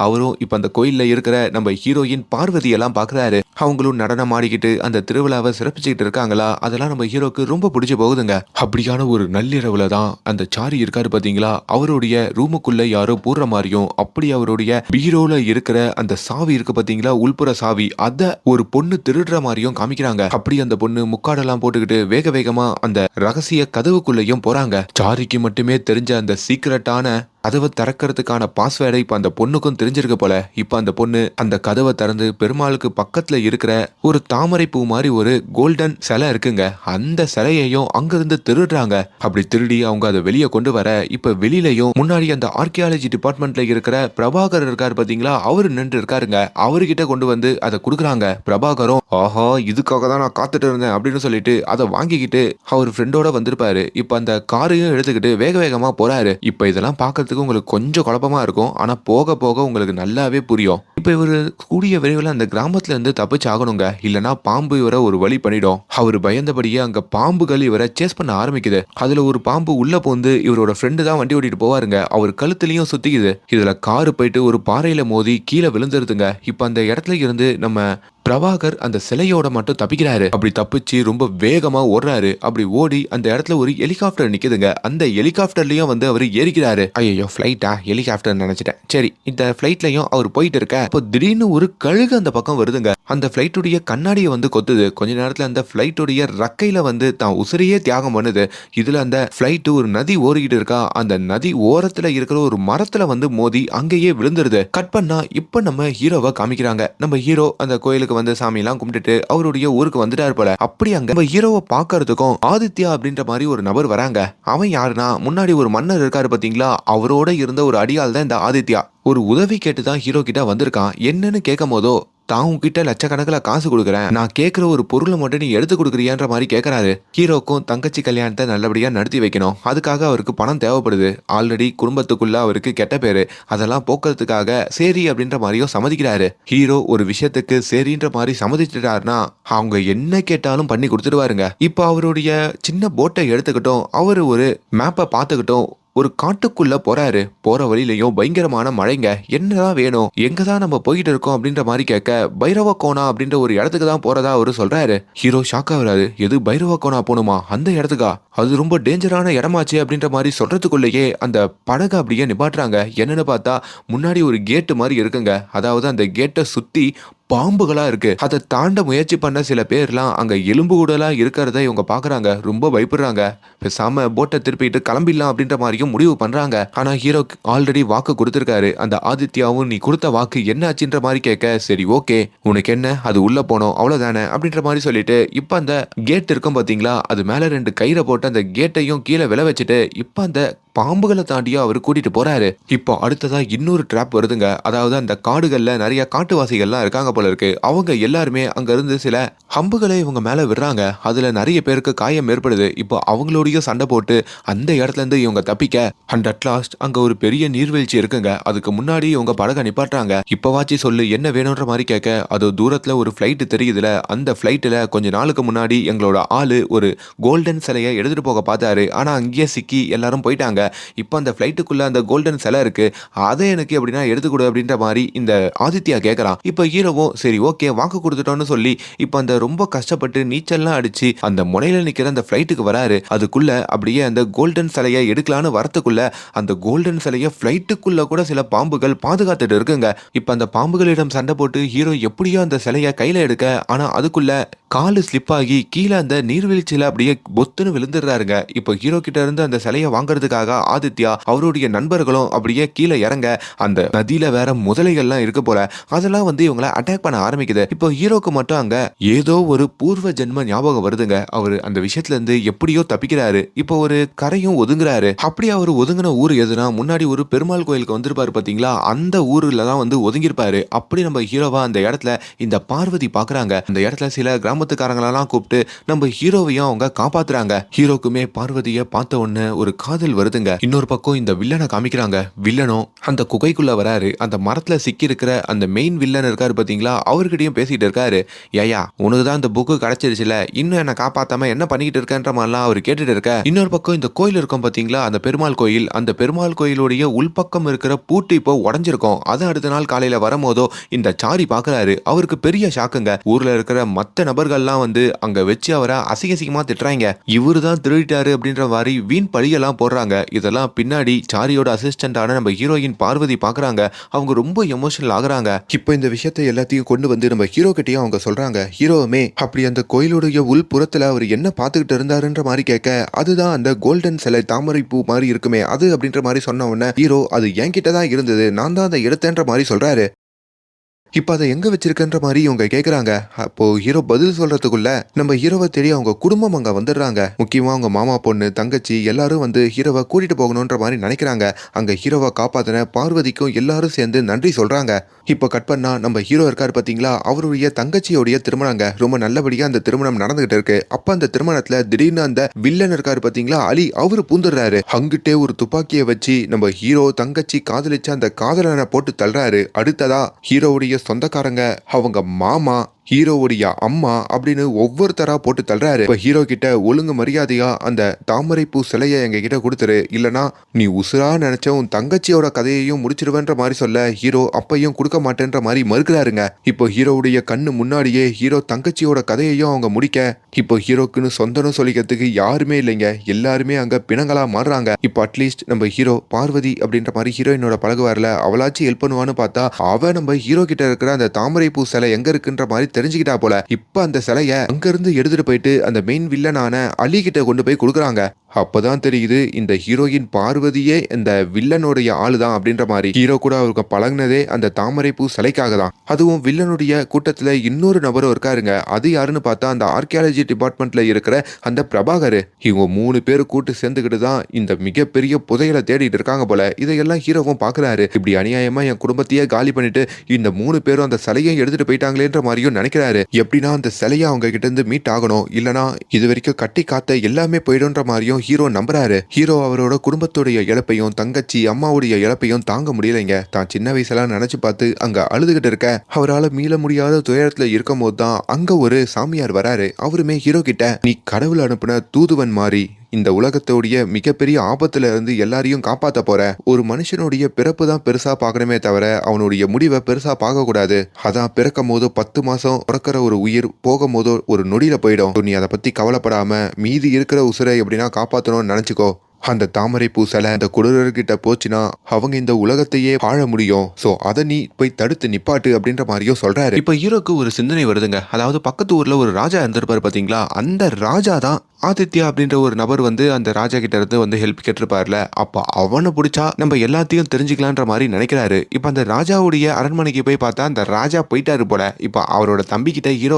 S1: அவரும் இப்ப அந்த கோயில்ல இருக்கிற நம்ம ஹீரோயின் பார்வதி எல்லாம் பாக்குறாரு. அவங்களும் நடனம் ஆடிக்கிட்டு அந்த திருவிழாவை சிறப்பிச்சுக்கிட்டு இருக்காங்களா, அதெல்லாம் நம்ம ஹீரோக்கு ரொம்ப பிடிச்சு போகுதுங்க. அப்படியான ஒரு நள்ளிரவுல தான் அந்த சாரி இருக்காரு பாத்தீங்களா, அவருடைய ரூமுக்குள்ள யாரோ போடுற மாதிரியும், அப்படி அவருடைய பீரோல இருக்கிற அந்த சாவி இருக்கு பாத்தீங்களா, உள்புற சாவி, அத ஒரு பொண்ணு திருடுற மாதிரியும் காமிக்கிறாங்க. அப்படி அந்த பொண்ணு முக்காடெல்லாம் போட்டுக்கிட்டு வேக வேகமா அந்த ரகசிய கதவுக்குள்ளேயும் போறாங்க. சாரிக்கு மட்டுமே தெரிஞ்ச அந்த சீக்கிரட்டான கதவை திறக்கிறதுக்கான பாஸ்வேர்டை இப்ப அந்த பொண்ணுக்கும் தெரிஞ்சிருக்க போல. இப்ப அந்த பொண்ணு அந்த கதவை திறந்து பெருமாளுக்கு பக்கத்துல இருக்கிற ஒரு தாமரை பூ மாதிரி ஒரு கோல்டன் சிலை இருக்குங்க, அந்த சிலையையும் அங்கிருந்து திருடுறாங்க. அப்படி திருடி அவங்க அதை வெளியே கொண்டு வர இப்ப வெளியிலயும் முன்னாடி அந்த ஆர்கியாலஜி டிபார்ட்மெண்ட்ல இருக்கிற பிரபாகர் இருக்காரு பாத்தீங்களா, அவரு நின்று இருக்காருங்க. அவர்கிட்ட கொண்டு வந்து அதை கொடுக்குறாங்க. பிரபாகரும் ஆஹா இதுக்காக தான் நான் காத்துட்டு இருந்தேன் அப்படின்னு சொல்லிட்டு அதை வாங்கிக்கிட்டு அவர் ஃப்ரெண்டோட வந்திருப்பாரு. இப்ப அந்த காரையும் எடுத்துக்கிட்டு வேக வேகமா போறாரு. இப்ப இதெல்லாம் பாக்கிறதுக்கு உங்களுக்கு கொஞ்சம் குழப்பமா இருக்கும். ஆனா போக போக உங்களுக்கு நல்லாவே புரியும். இப்ப இவரு கூடிய விரைவில் அந்த கிராமத்துல இருந்து தப்பிச்சு ஆகணுங்க. இல்லனா பாம்பு இவரை ஒரு வழி பண்ணிடும். அவரு பயந்தபடியே அங்க பாம்புகள் இவரை சேஸ் பண்ண ஆரம்பிக்குது. அதுல ஒரு பாம்பு உள்ள போந்து இவரோட ஃப்ரெண்டு தான் வண்டி ஓட்டிட்டு போவாருங்க. அவர் கழுத்துலயும் சுத்திக்குது. இதுல காரு போயிட்டு ஒரு பாறையில மோதி கீழே விழுந்துருதுங்க. இப்ப அந்த இடத்துல இருந்து நம்ம பிரபாகர் அந்த சிலையோட மட்டும் தப்பிக்கிறாரு. அப்படி தப்பிச்சு ரொம்ப வேகமா ஓடுறாரு. அப்படி ஓடி அந்த இடத்துல ஒரு ஹெலிகாப்டர் நிக்குதுங்க. அந்த ஹெலிகாப்டர்லயும் வந்து அவர் ஏறிக்கிறாரு. ஐயோ ஃபிளைட்டா, ஹெலிகாப்டர் நினைச்சிட்டேன். சரி, இந்த ஃபிளைட்லயும் அவர் போயிட்டு இருக்க இப்போ திடீர்னு ஒரு கழுகு அந்த பக்கம் வருதுங்க. அந்த ஃபிளைட்டுடைய கண்ணாடியை வந்து கொத்துது. கொஞ்ச நேரத்துல அந்த ஃபிளைட்டுடைய ரக்கையில வந்து தான் உசிரியே தியாகம் பண்ணுது. இதுல அந்த ஃபிளைட் ஒரு நதி ஓடிக்கிட்டு இருக்கா. அந்த நதி ஓரத்துல இருக்கிற ஒரு மரத்துல வந்து மோதி அங்கேயே விழுந்துருது. கட் பண்ணா இப்ப நம்ம ஹீரோவை காமிக்கிறாங்க. நம்ம ஹீரோ அந்த கோயிலுக்கு வந்து சாமி எல்லாம் கும்பிட்டுட்டு அவருடைய ஊருக்கு வந்துட்டாரு போல. அப்படி அங்க நம்ம ஹீரோவை பாக்குறதுக்கும் ஆதித்யா அப்படின்ற மாதிரி ஒரு நபர் வராங்க. அவன் யாருன்னா, முன்னாடி ஒரு மன்னர் இருக்காரு பாத்தீங்களா, அவரோட இருந்த ஒரு அடியாள் தான் இந்த ஆதித்யா. ஒரு உதவி கேட்டுதான் ஹீரோ கிட்ட வந்திருக்கான். என்னன்னு கேட்கும் போதோ, தான் உங்ககிட்ட லட்சக்கணக்கில் காசு கொடுக்குறேன், நான் கேட்குற ஒரு பொருளை மட்டும் நீ எடுத்து கொடுக்குறியான்ற மாதிரி கேட்கறாரு. ஹீரோக்கும் தங்கச்சி கல்யாணத்தை நல்லபடியா நடத்தி வைக்கணும். அதுக்காக அவருக்கு பணம் தேவைப்படுது. ஆல்ரெடி குடும்பத்துக்குள்ள அவருக்கு கெட்ட பேரு, அதெல்லாம் போக்குறதுக்காக சரி அப்படின்ற மாதிரியும் சம்மதிக்கிறாரு. ஹீரோ ஒரு விஷயத்துக்கு சரின்ற மாதிரி சம்மதிச்சிட்டாருன்னா அவங்க என்ன கேட்டாலும் பண்ணி கொடுத்துடுவாருங்க. இப்போ அவருடைய சின்ன போட்டை எடுத்துக்கிட்டோம், அவரு ஒரு மேப்பை பார்த்துக்கிட்டோம் ஒரு காட்டுக்குள்ள போறாரு. போற வழியிலையும் பயங்கரமான மழைங்க. என்னதான் வேணும், எங்கதான் நம்ம போயிட்டு இருக்கோம் அப்படின்ற மாதிரி கேட்க, பைரவ கோணா அப்படின்ற ஒரு இடத்துக்கு தான் போறதா அவரு சொல்றாரு. ஹீரோ ஷாக் ஆகுறாரு. எது பைரவ கோணா போகணுமா, அந்த இடத்துக்கா, அது ரொம்ப டேஞ்சரான இடமாச்சு அப்படின்ற மாதிரி சொல்றதுக்குள்ளேயே அந்த படகை அப்படியே நிப்பாட்டுறாங்க. என்னன்னு பார்த்தா முன்னாடி ஒரு கேட்டு மாதிரி இருக்குங்க. அதாவது அந்த கேட்டை சுத்தி பாம்புகளா இருக்கு. அதை தாண்ட முயற்சி பண்ண சில பேர்லாம் அங்க எலும்பு கூடலா இருக்கிறத இவங்க பாக்குறாங்க. ரொம்ப பயப்படுறாங்க. பேசாம போட்டை திருப்பிட்டு கிளம்பிடலாம் அப்படின்ற மாதிரியும் முடிவு பண்றாங்க. ஆனா ஹீரோ ஆல்ரெடி வாக்கு கொடுத்திருக்காரு. அந்த ஆதித்யாவும் நீ கொடுத்த வாக்கு என்ன ஆச்சுன்ற மாதிரி கேட்க, சரி ஓகே உனக்கு என்ன, அது உள்ள போனோம் அவ்வளவுதானே அப்படின்ற மாதிரி சொல்லிட்டு இப்ப அந்த கேட் இருக்கும் பாத்தீங்களா, அது மேல 2 கயிறை போட்டு அந்த கேட்டையும் கீழே விழ வச்சுட்டு இப்ப அந்த பாம்புகளை தாண்டியா அவர் கூட்டிட்டு போறாரு. இப்போ அடுத்ததா இன்னொரு ட்ராப் வருதுங்க. அதாவது அந்த காடுகள்ல நிறைய காட்டுவாசிகள்லாம் இருக்காங்க போல இருக்கு. அவங்க எல்லாருமே அங்க இருந்து சில அம்புகளை இவங்க மேல விடுறாங்க. அதுல நிறைய பேருக்கு காயம் ஏற்படுது. இப்போ அவங்களோடய சண்டை போட்டு அந்த இடத்துல இருந்து இவங்க தப்பிக்க அண்ட் அட் லாஸ்ட் அங்க ஒரு பெரிய நீர்வீழ்ச்சி இருக்குங்க. அதுக்கு முன்னாடி இவங்க படகை நிப்பாட்டுறாங்க. இப்பவாச்சு சொல்லு என்ன வேணும்ன்ற மாதிரி கேட்க, அது தூரத்துல ஒரு ஃபிளைட் தெரியுதுல, அந்த ஃபிளைட்ல கொஞ்ச நாளுக்கு முன்னாடி எங்களோட ஆளு ஒரு கோல்டன் சிலையை எடுத்துட்டு போக பார்த்தாரு. ஆனா அங்கேயே சிக்கி எல்லாரும் போயிட்டாங்க. இப்போ அந்த ஃபிளைட்டுக்குள்ள அந்த கோல்டன் சிலை இருக்கு, அதை எனக்கு எப்படின்னா எடுத்துக்கொடு அப்படின்ற மாதிரி இந்த ஆதித்யா கேட்கறான். இப்போ ஹீரோவும் சரி ஓகே வாக்கு கொடுத்துட்டோம்னு சொல்லி இப்போ அந்த ரொம்ப கஷ்டப்பட்டு நீச்சல்லாம் அடிச்சு அந்த முனையில நிக்கிற அந்த ஃபிளைட்டுக்கு வராரு. அதுக்குள்ள அப்படியே அந்த கோல்டன் சிலையை எடுக்கலான்னு வரத்துக்குள்ள அந்த கோல்டன் சிலையை ஃபிளைட்டுக்குள்ள கூட சில பாம்புகள் பாதுகாத்துட்டு இருக்குங்க. இப்போ அந்த பாம்புகளிடம் சண்டை போட்டு ஹீரோ எப்படியோ அந்த சிலையை கையில எடுக்க, ஆனா அதுக்குள்ள காலு ஸ்லிப் ஆகி கீழே அந்த நீர்வீழ்ச்சியில அப்படியே பொத்துன்னு விழுந்துடுறாருங்க. இப்போ ஹீரோ கிட்ட இருந்து அந்த சிலையை வாங்குறதுக்காக ஆதித்யா அவருடைய நண்பர்களும் அப்படியே கீழே இறங்க, அந்த நதியில வேற முதலைகள்லாம் இருக்கு போல, அதெல்லாம் வந்து இவங்களை அட்டாக் பண்ண ஆரம்பிக்குது. இப்போ ஹீரோக்கு மட்டும் அங்க ஏதோ ஒரு பூர்வ ஜென்ம ஞாபகம் வருதுங்க. அவரு அந்த விஷயத்துல இருந்து எப்படியோ தப்பிக்கிறாரு. இப்போ ஒரு கரையும் ஒதுங்குறாரு. அப்படி அவர் ஒதுங்கின ஊர் எதுனா, முன்னாடி ஒரு பெருமாள் கோயிலுக்கு வந்திருப்பாரு பாத்தீங்களா, அந்த ஊர்ல தான் வந்து ஒதுங்கிருப்பாரு. அப்படி நம்ம ஹீரோவா அந்த இடத்துல இந்த பார்வதி பாக்குறாங்க. அந்த இடத்துல சில கிராமத்துக்காரங்களெல்லாம் கூப்பிட்டு நம்ம ஹீரோவையும் அவங்க காப்பாத்துறாங்க. ஹீரோக்குமே பார்வதியை பார்த்த உடனே ஒரு காதல் வருதுங்க. இன்னொரு பக்கம் இந்த வில்லனை காமிக்கிறாங்க. வில்லனும் அந்த குகைக்குள்ள வராரு. அந்த மரத்துல சிக்கி இருக்கிற அந்த மெயின் வில்லன் இருக்காரு பாத்தீங்களா, அவர்கிட்டயும் பேசிட்டு இருக்காரு. ஏயா உனக்கு தான் இந்த புக்கு கிடைச்சிருச்சுல, இன்னும் என்ன காப்பாத்தாம என்ன பண்ணிக்கிட்டு இருக்கன்ற மாதிரிலாம் அவர் கேட்டுட்டு இருக்க. இன்னொரு பக்கம் இந்த கோயில் இருக்கும் பாத்தீங்களா, அந்த பெருமாள் கோயில், அந்த பெருமாள் கோயிலுடைய உள்பக்கம் இருக்கிற பூட்டு இப்போ உடஞ்சிருக்கும். அது அடுத்த நாள் காலையில வரும்போதோ இந்த சாரி பாக்குறாரு. அவருக்கு பெரிய ஷாக்குங்க. ஊர்ல இருக்கிற மத்த நபர்கள்லாம் வந்து அங்க வச்சு அவரை அசிங்கசிங்கமா திட்டுறாங்க. இவரு தான் திருடிட்டாரு அப்படின்ற மாதிரி வீண் பழியெல்லாம் போடுறாங்க. இதெல்லாம் பின்னாடி சாரியோட அசிஸ்டன்டான நம்ம ஹீரோயின் பார்வதி பாக்குறாங்க. அவங்க ரொம்ப எமோஷனல் ஆகுறாங்க. இப்போ இந்த விஷயத்தை எல்லாத்தையும் கொண்டு வந்து நம்ம ஹீரோ கிட்டயும் அவங்க சொல்றாங்க. ஹீரோவுமே அப்படி அந்த கோயிலுடைய உள்புறத்துல அவர் என்ன பார்த்துக்கிட்டு இருந்தாருன்ற மாதிரி கேட்க, அதுதான் அந்த கோல்டன் சிலை தாமரை பூ மாதிரி இருக்குமே அது அப்படின்ற மாதிரி சொன்ன உடனே ஹீரோ அது என்கிட்ட தான் இருந்தது, நான் தான் அதை எடுத்தேன்ற மாதிரி சொல்றாரு. இப்ப அதை எங்க வச்சிருக்கன்ற மாதிரி இவங்க கேக்குறாங்க. அப்போ ஹீரோ பதில் சொல்றதுக்குள்ள நம்ம ஹீரோவை தேடி அவங்க குடும்பம் அங்க வந்துடுறாங்க. முக்கியமா அவங்க மாமா பொண்ணு தங்கச்சி எல்லாரும் வந்து ஹீரோவை கூட்டிட்டு போகணும்ன்ற மாதிரி நினைக்கிறாங்க. அங்க ஹீரோவை காப்பாத்தின பார்வதிக்கும் எல்லாரும் சேர்ந்து நன்றி சொல்றாங்க. இப்போ கட் பண்ணா நம்ம ஹீரோ இருக்காரு பாத்தீங்களா, அவருடைய தங்கச்சியோடைய திருமணங்க. ரொம்ப நல்லபடியா அந்த திருமணம் நடந்துகிட்டு இருக்கு. அப்ப அந்த திருமணத்துல திடீர்னு அந்த வில்லன் இருக்காரு பாத்தீங்களா அலி, அவரு பூந்துடுறாரு. அங்கிட்டே ஒரு துப்பாக்கியை வச்சு நம்ம ஹீரோ தங்கச்சி காதலிச்ச அந்த காதலனை போட்டு தள்ளுறாரு. அடுத்ததா ஹீரோவுடைய சொந்தக்காரங்க, அவங்க மாமா, ஹீரோவுடைய அம்மா அப்படின்னு ஒவ்வொருத்தரா போட்டு தள்ளுறாரு. இப்ப ஹீரோ கிட்ட ஒழுங்கு மரியாதையா அந்த தாமரை பூ சிலையை எங்க கிட்ட கொடுத்துரு, இல்லனா நீ உசுரா நினைச்ச உன் தங்கச்சியோட கதையையும் முடிச்சிருவேன்ற மாதிரி சொல்ல ஹீரோ அப்பையும் கொடுக்க மாட்டேன்ற மாதிரி மறுக்கிறாருங்க. இப்போ ஹீரோவுடைய கண்ணு முன்னாடியே ஹீரோ தங்கச்சியோட கதையையும் அவங்க முடிக்க, இப்போ ஹீரோக்குன்னு சொந்தனும் சொல்லிக்கிறதுக்கு யாருமே இல்லைங்க. எல்லாருமே அங்க பிணங்களா மாறுறாங்க. இப்போ அட்லீஸ்ட் நம்ம ஹீரோ பார்வதி அப்படின்ற மாதிரி ஹீரோயினோட பழகுவார்ல, அவளாச்சும் ஹெல்ப் பண்ணுவான்னு பார்த்தா அவ நம்ம ஹீரோ கிட்ட இருக்கிற அந்த தாமரை பூ சிலை எங்க இருக்குன்ற மாதிரி தெரிஞ்சுக்கிட்டா போல. இப்ப அந்த சிலைய அங்க இருந்து எடுத்துட்டு போயிட்டு அந்த மெயின் வில்லனான அலி கிட்ட கொண்டு போய் கொடுக்குறாங்க. அப்பதான் தெரியுது இந்த ஹீரோயின் பார்வதியே இந்த வில்லனுடைய ஆளுதான் அப்படின்ற மாதிரி. ஹீரோ கூட அவருக்கு பழகினதே அந்த தாமரை பூ சிலைக்காக தான். அதுவும் வில்லனுடைய கூட்டத்துல இன்னொரு நபரும் இருக்காருங்க. அது யாருன்னு பார்த்தா அந்த ஆர்கியாலஜி டிபார்ட்மெண்ட்ல இருக்கிற அந்த பிரபாகர். இவங்க 3 பேரு கூட்டு சேர்ந்துக்கிட்டு தான் இந்த மிகப்பெரிய புதையலை தேடிட்டு இருக்காங்க போல. இதையெல்லாம் ஹீரோவும் பாக்குறாரு. இப்படி அநியாயமா என் குடும்பத்தையே காலி பண்ணிட்டு இந்த 3 பேரும் அந்த சிலையை எடுத்துட்டு போயிட்டாங்களேன்ற மாதிரியும் நினைக்கிறாரு. எப்படின்னா அந்த சிலையை அவங்க கிட்ட இருந்து மீட் ஆகணும், இல்லனா இது வரைக்கும் கட்டி காத்த எல்லாமே போயிடும்ன்ற மாதிரியும் ஹீரோ நம்புறாரு. ஹீரோ அவரோட குடும்பத்துடைய இழப்பையும் தங்கச்சி அம்மாவுடைய இழப்பையும் தாங்க முடியலைங்க. தான் சின்ன வயசுல நினைச்சு பார்த்து அங்க அழுதுகிட்டு இருக்க அவரால் மீள முடியாத துயரத்துல இருக்கும் போது தான் அங்க ஒரு சாமியார் வராரு. அவருமே ஹீரோ கிட்ட நீ கடவுள் அனுப்புன தூதுவன் மாதிரி இந்த உலகத்தோடைய மிகப்பெரிய ஆபத்துல இருந்து எல்லாரையும் காப்பாத்த போற. ஒரு மனுஷனுடைய பிறப்பு தான் பெருசா பார்க்கணுமே தவிர அவனுடைய முடிவை பெருசா பார்க்க கூடாது. அதான் பிறக்கும் போதோ 10 மாசம் பிறக்கிற ஒரு உயிர் போகும் போதோ ஒரு நொடியில போயிடும். நீ அதை பத்தி கவலைப்படாம மீதி இருக்கிற உசுரை எப்படின்னா காப்பாத்தணும்னு நினைச்சுக்கோ. அந்த தாமரை பூ சிலை அந்த குடுறர்கிட்ட போச்சுன்னா அவங்க இந்த உலகத்தையே வாழ முடியும். சோ அத நீ போய் தடுத்து நிப்பாட்டு அப்படின்ற மாதிரியும் சொல்றாரு. இப்ப ஹீரோக்கு ஒரு சிந்தனை வருதுங்க. அதாவது பக்கத்து ஊர்ல ஒரு ராஜா இருந்திருப்பாரு பாத்தீங்களா, அந்த ராஜா தான் ஆதித்யா அப்படின்ற ஒரு நபர் அந்த ராஜா கிட்ட இருந்து ஹெல்ப் கேட்டிருப்பார்ல. அப்ப அவனை பிடிச்சா நம்ம எல்லாத்தையும் தெரிஞ்சுக்கலான்ற மாதிரி நினைக்கிறாரு. இப்ப அந்த ராஜாவுடைய அரண்மனைக்கு போய் பார்த்தா அந்த ராஜா போயிட்டாரு போல. இப்ப அவரோட தம்பி கிட்ட ஹீரோ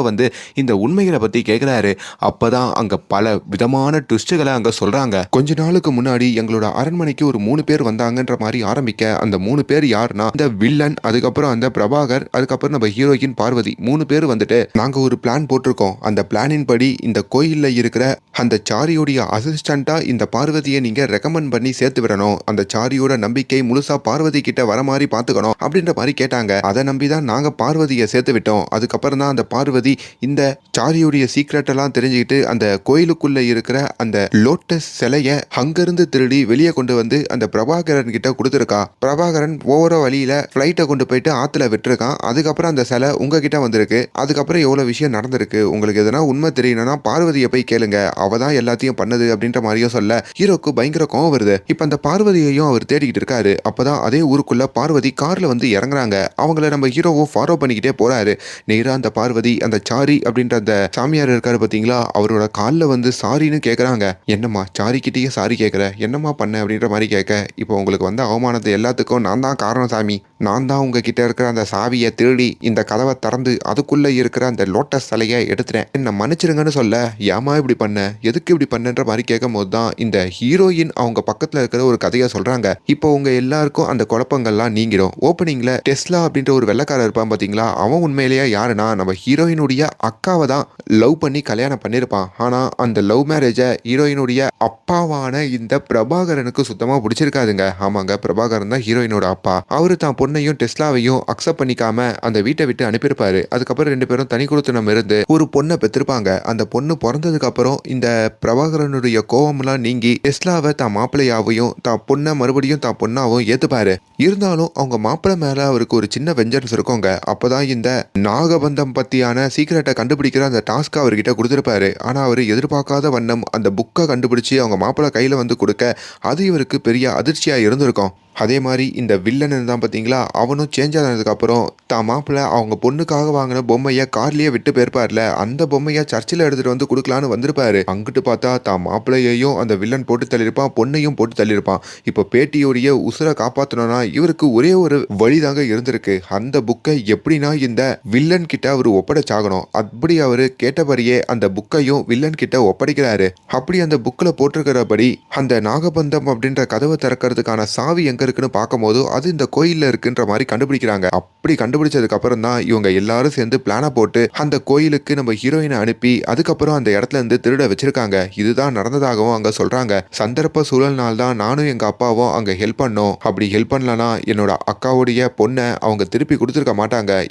S1: இந்த உண்மைகளை பத்தி கேட்கிறாரு. அப்பதான் அங்க பல விதமான ட்விஸ்டுகளை அங்க சொல்றாங்க. கொஞ்ச நாளுக்கு முன்னாடி எங்களோட அரண்மனைக்கு ஒரு 3 பேர் வந்தாங்கன்ற மாதிரி ஆரம்பிக்க, அந்த 3 பேர் யாருன்னா இந்த வில்லன், அதுக்கப்புறம் அந்த பிரபாகர், அதுக்கப்புறம் நம்ம ஹீரோயின் பார்வதி 3 பேர் நாங்க ஒரு பிளான் போட்டிருக்கோம். அந்த பிளானின் படி இந்த கோயில்ல இருக்கிற அந்த சாரியோடைய அசிஸ்டண்டா இந்த பார்வதியை நீங்க ரெக்கமெண்ட் பண்ணி சேர்த்து விடணும். அந்த சாரியோட நம்பிக்கை முழுசா பார்வதி கிட்ட வர மாதிரி பாத்துக்கணும் அப்படின்ற மாதிரி கேட்டாங்க. அதை நம்பிதான் நாங்க பார்வதியை சேர்த்து விட்டோம். அதுக்கப்புறம் தான் அந்த பார்வதி இந்த சாரியோடைய சீக்ரெட் எல்லாம் தெரிஞ்சுக்கிட்டு அந்த கோயிலுக்குள்ள இருக்கிற அந்த லோட்டஸ் சிலைய அங்கிருந்து திருடி வெளியே கொண்டு அந்த பிரபாகரன் கிட்ட கொடுத்துருக்கா. பிரபாகரன் ஓவர வழியில பிளைட்டை கொண்டு போயிட்டு ஆத்துல விட்டுருக்கான். அதுக்கப்புறம் அந்த சிலை உங்ககிட்ட வந்திருக்கு. அதுக்கப்புறம் எவ்வளவு விஷயம் நடந்திருக்கு, உங்களுக்கு எதனா உண்மை தெரியணும்னா பார்வதியை போய் கேளுங்க, அவதான் எல்லாத்தையும் பண்ணது அப்படின்ற மாதிரியும் சொல்ல ஹீரோக்கு பயங்கர கோவம் வருது. இப்ப அந்த பார்வதியையும் அவர் தேடிக்கிட்டு இருக்காரு. அப்பதான் அதே ஊருக்குள்ள பார்வதி கார்ல இறங்குறாங்க. அவங்கள நம்ம ஹீரோவும் ஃபாலோ பண்ணிக்கிட்டே போறாரு. நேரா அந்த பார்வதி அந்த சாரி அப்படின்ற அந்த சாமியார் இருக்காரு பாத்தீங்களா, அவரோட காலில் சாரின்னு கேட்கறாங்க. என்னம்மா சாரி கிட்டேயே சாரி கேட்கற, என்னம்மா பண்ண அப்படின்ற மாதிரி கேட்க, இப்போ உங்களுக்கு அவமானத்தை எல்லாத்துக்கும் நான் தான் காரணம் சாமி. நான் தான் உங்ககிட்ட இருக்கிற அந்த சாவியை திருடி இந்த கதவை திறந்து அதுக்குள்ள இருக்கிற அந்த லோட்டஸ் சிலையை எடுத்துறேன், என்ன மன்னிச்சிருங்கன்னு சொல்ல, ஏமா இப்படி பண்ண, எதுக்கு இப்படி பண்ணன்ற மாதிரி கேட்கும் போது தான் இந்த ஹீரோயின் அவங்க பக்கத்துல இருக்கிற ஒரு கதையை சொல்றாங்க. இப்போ உங்க எல்லாருக்கும் அந்த குழப்பங்கள்லாம் நீங்கிடும். ஓப்பனிங்ல டெஸ்லா அப்படின்ற ஒரு வெள்ளக்காரர் இருப்பான் பாத்தீங்களா, அவன் உண்மையிலேயே யாருன்னா நம்ம ஹீரோயினுடைய அக்காவை தான் லவ் பண்ணி கல்யாணம் பண்ணிருப்பான். ஆனா அந்த லவ் மேரேஜை ஹீரோயினுடைய அப்பாவான இந்த பிரபாகரனுக்கு சுத்தமா பிடிச்சிருக்காதுங்க. ஆமாங்க, பிரபாகரன் தான் ஹீரோயினோட அப்பா. அவரு தான் பொண்ணையும் டெஸ்லாவையும் அக்செப்ட் பண்ணிக்காம அந்த வீட்டை விட்டு அனுப்பியிருப்பாரு. அதுக்கப்புறம் 2 பேரும் தனி கொடுத்தனம் இருந்து ஒரு பொண்ணை பெற்றிருப்பாங்க. அந்த பொண்ணு பிறந்ததுக்கு அப்புறம் இந்த பிரபாகரனுடைய கோவம்லாம் நீங்கி டெஸ்லாவை தான் மாப்பிள்ளையாவையும் தான் பொண்ணை மறுபடியும் தான் பொண்ணாவும் ஏத்துப்பாரு. இருந்தாலும் அவங்க மாப்பிள்ளை மேல அவருக்கு ஒரு சின்ன வெஞ்சன்ஸ் இருக்குங்க. அப்பதான் இந்த நாகபந்தம் பத்தியான சீக்கிரட்டை கண்டுபிடிக்கிற அந்த டாஸ்க் அவர்கிட்ட கொடுத்திருப்பாரு. ஆனா அவரு எதிர்பார்க்காத வண்ணம் அந்த புக்கை கண்டுபிடிச்சு அவங்க மாப்பிள்ளை கையில கொடுக்க அது இவருக்கு பெரிய அதிர்ச்சியா இருந்திருக்கும். அதே மாதிரி இந்த வில்லன் தான் பார்த்தீங்களா, அவனும் சேஞ்ச் ஆனதுக்கப்புறம் தான் மாப்பிள்ளை அவங்க பொண்ணுக்காக வாங்கின பொம்மையை கார்லேயே விட்டு போயிருப்பார்ல, அந்த பொம்மையை சர்ச்சில் எடுத்துகிட்டு கொடுக்கலான்னு வந்திருப்பாரு. அங்கிட்டு பார்த்தா தான் மாப்பிள்ளையையும் அந்த வில்லன் போட்டு தள்ளியிருப்பான், பொண்ணையும் போட்டு தள்ளியிருப்பான். இப்போ பேட்டியோடைய உசுரை காப்பாற்றணும்னா இவருக்கு ஒரே ஒரு வழிதாங்க இருந்திருக்கு. அந்த புக்கை எப்படின்னா இந்த வில்லன் கிட்ட அவர் ஒப்படைச்சாகணும். அப்படி அவர் கேட்டபடியே அந்த புக்கையும் வில்லன் கிட்ட ஒப்படைக்கிறாரு. அப்படி அந்த புக்கில் போட்டிருக்கிறபடி அந்த நாகபந்தம் அப்படின்ற கதவை திறக்கிறதுக்கான சாவி எங்க இருக்குன்னு பார்க்கும்போது அது இந்த கோயில்ல இருக்குன்ற மாதிரி கண்டுபிடிக்கிறாங்க. அப்படி கண்டுபிடிச்சதுக்கு அப்புறம் தான் இவங்க எல்லாரும் சேர்ந்து பிளானை போட்டு அந்த கோயிலுக்கு நம்ம ஹீரோயினை அனுப்பி அதுக்கப்புறம் அந்த இடத்துல இருந்து திருட வச்சிருக்காங்க. இதுதான் நடந்ததாகவும் அங்க சொல்றாங்க. சந்தர்ப்ப சூழல்னால தான் நானும் எங்க அப்பாவும் அங்க ஹெல்ப் பண்ணோம். அப்படி ஹெல்ப் பண்ணலனா என்னோட அக்காவுடைய பொண்ணை அவங்க திருப்பி கொடுத்துருக்க மாட்டாங்க.